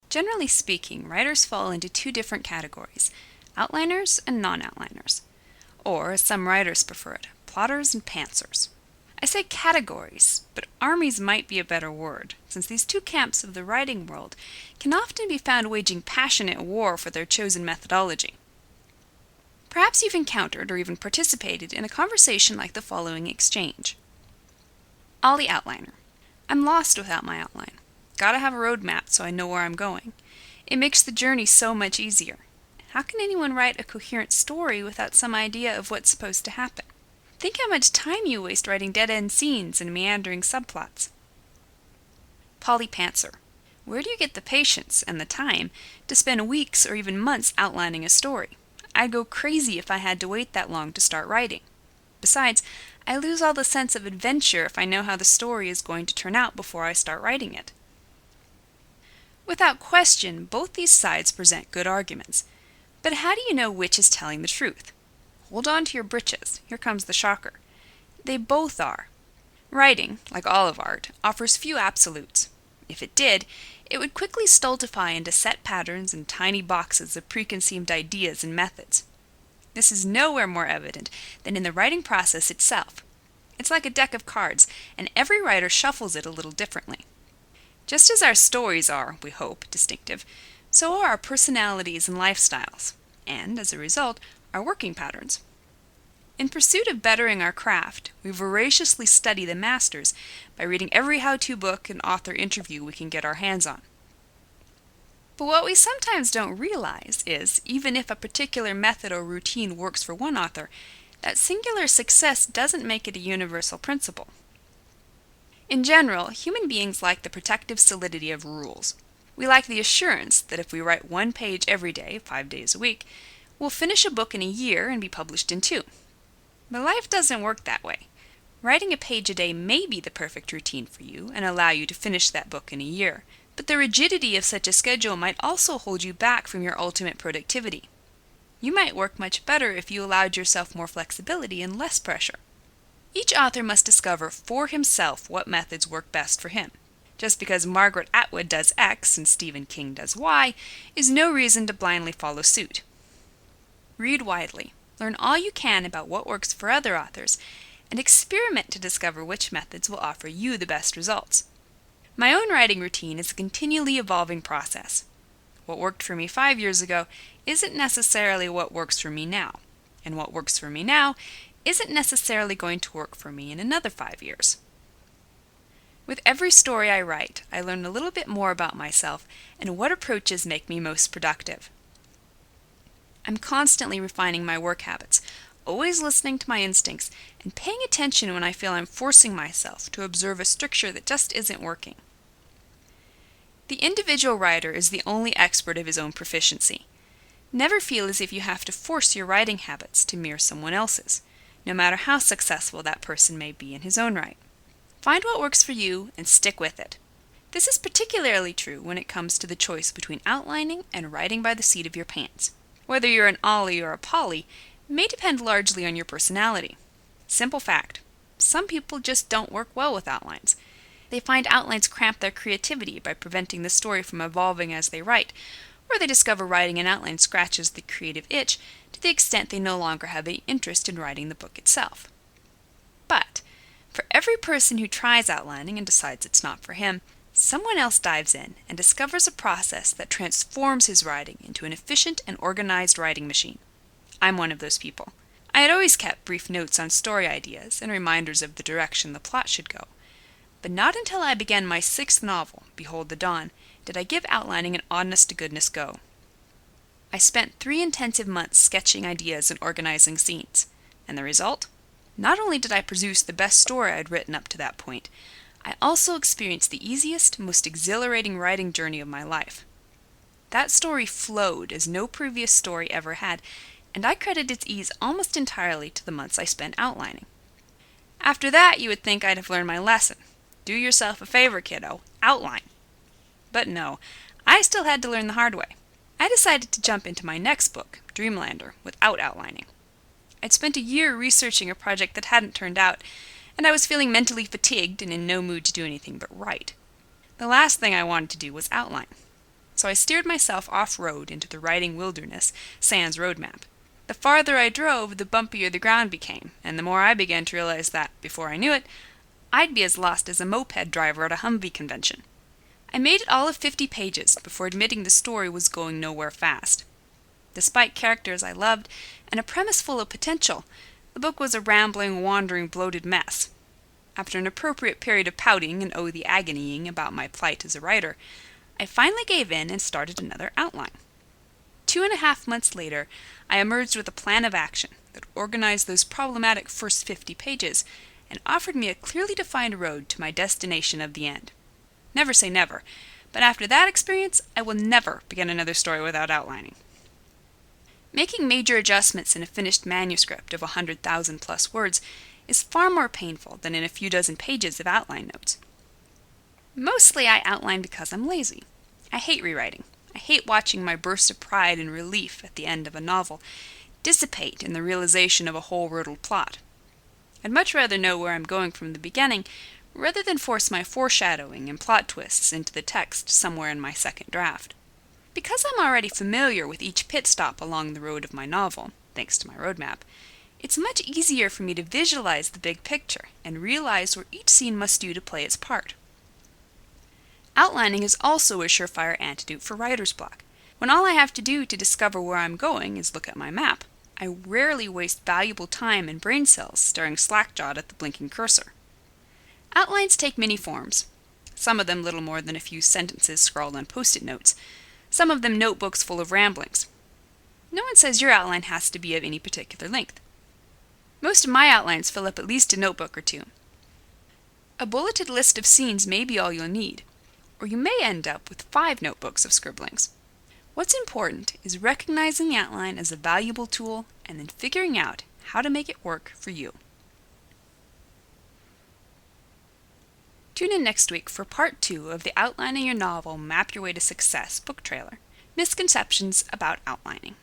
Generally speaking, writers fall into two different categories, outliners and non-outliners, or, as some writers prefer it, plotters and pantsers. I say categories, but armies might be a better word, since these two camps of the writing world can often be found waging passionate war for their chosen methodology. Perhaps you've encountered or even participated in a conversation like the following exchange. Ollie outliner. I'm lost without my outline. Gotta have a road map so I know where I'm going. It makes the journey so much easier. How can anyone write a coherent story without some idea of what's supposed to happen? Think how much time you waste writing dead-end scenes and meandering subplots. Polly Pantser. Where do you get the patience and the time to spend weeks or even months outlining a story? I'd go crazy if I had to wait that long to start writing. Besides, I lose all the sense of adventure if I know how the story is going to turn out before I start writing it. Without question, both these sides present good arguments. But how do you know which is telling the truth? Hold on to your britches. Here comes the shocker. They both are. Writing, like all of art, offers few absolutes. If it did, it would quickly stultify into set patterns and tiny boxes of preconceived ideas and methods. This is nowhere more evident than in the writing process itself. It's like a deck of cards, and every writer shuffles it a little differently. Just as our stories are, we hope, distinctive, so are our personalities and lifestyles, and, as a result, our working patterns. In pursuit of bettering our craft, we voraciously study the masters by reading every how-to book and author interview we can get our hands on. But what we sometimes don't realize is, even if a particular method or routine works for one author, that singular success doesn't make it a universal principle. In general, human beings like the protective solidity of rules. We like the assurance that if we write one page every day, 5 days a week, we'll finish a book in a year and be published in 2. But life doesn't work that way. Writing a page a day may be the perfect routine for you and allow you to finish that book in a year, but the rigidity of such a schedule might also hold you back from your ultimate productivity. You might work much better if you allowed yourself more flexibility and less pressure. Each author must discover for himself what methods work best for him. Just because Margaret Atwood does X and Stephen King does Y is no reason to blindly follow suit. Read widely, learn all you can about what works for other authors, and experiment to discover which methods will offer you the best results. My own writing routine is a continually evolving process. What worked for me 5 years ago isn't necessarily what works for me now, and what works for me now isn't necessarily going to work for me in another 5 years. With every story I write, I learn a little bit more about myself and what approaches make me most productive. I'm constantly refining my work habits, always listening to my instincts, and paying attention when I feel I'm forcing myself to observe a stricture that just isn't working. The individual writer is the only expert of his own proficiency. Never feel as if you have to force your writing habits to mirror someone else's, no matter how successful that person may be in his own right. Find what works for you and stick with it. This is particularly true when it comes to the choice between outlining and writing by the seat of your pants. Whether you're an Ollie or a Polly may depend largely on your personality. Simple fact, some people just don't work well with outlines. They find outlines cramp their creativity by preventing the story from evolving as they write, or they discover writing an outline scratches the creative itch to the extent they no longer have any interest in writing the book itself. But for every person who tries outlining and decides it's not for him, someone else dives in and discovers a process that transforms his writing into an efficient and organized writing machine. I'm one of those people. I had always kept brief notes on story ideas and reminders of the direction the plot should go. But not until I began my 6th novel, Behold the Dawn, did I give outlining an honest-to-goodness go. I spent 3 intensive months sketching ideas and organizing scenes. And the result? Not only did I produce the best story I'd written up to that point, I also experienced the easiest, most exhilarating writing journey of my life. That story flowed as no previous story ever had, and I credit its ease almost entirely to the months I spent outlining. After that, you would think I'd have learned my lesson. Do yourself a favor, kiddo. Outline. But no, I still had to learn the hard way. I decided to jump into my next book, Dreamlander, without outlining. I'd spent a year researching a project that hadn't turned out, and I was feeling mentally fatigued and in no mood to do anything but write. The last thing I wanted to do was outline. so I steered myself off-road into the writing wilderness, sans roadmap. The farther I drove, the bumpier the ground became, and the more I began to realize that, before I knew it, I'd be as lost as a moped driver at a Humvee convention. I made it all of 50 pages before admitting the story was going nowhere fast. Despite characters I loved and a premise full of potential, the book was a rambling, wandering, bloated mess. After an appropriate period of pouting and the agonying about my plight as a writer, I finally gave in and started another outline. 2.5 months later, I emerged with a plan of action that organized those problematic first 50 pages and offered me a clearly defined road to my destination of the end. Never say never, but after that experience, I will never begin another story without outlining. Making major adjustments in a finished manuscript of 100,000 plus words is far more painful than in a few dozen pages of outline notes. Mostly I outline because I'm lazy. I hate rewriting. I hate watching my burst of pride and relief at the end of a novel dissipate in the realization of a whole-riddled plot. I'd much rather know where I'm going from the beginning, rather than force my foreshadowing and plot twists into the text somewhere in my second draft. Because I'm already familiar with each pit stop along the road of my novel, thanks to my roadmap, it's much easier for me to visualize the big picture and realize where each scene must do to play its part. Outlining is also a surefire antidote for writer's block. When all I have to do to discover where I'm going is look at my map, I rarely waste valuable time and brain cells staring slack-jawed at the blinking cursor. Outlines take many forms, some of them little more than a few sentences scrawled on post-it notes, some of them notebooks full of ramblings. No one says your outline has to be of any particular length. Most of my outlines fill up at least a notebook or two. A bulleted list of scenes may be all you'll need, or you may end up with 5 notebooks of scribblings. What's important is recognizing the outline as a valuable tool and then figuring out how to make it work for you. Tune in next week for part 2 of the Outlining Your Novel Map Your Way to Success book trailer, Misconceptions about Outlining.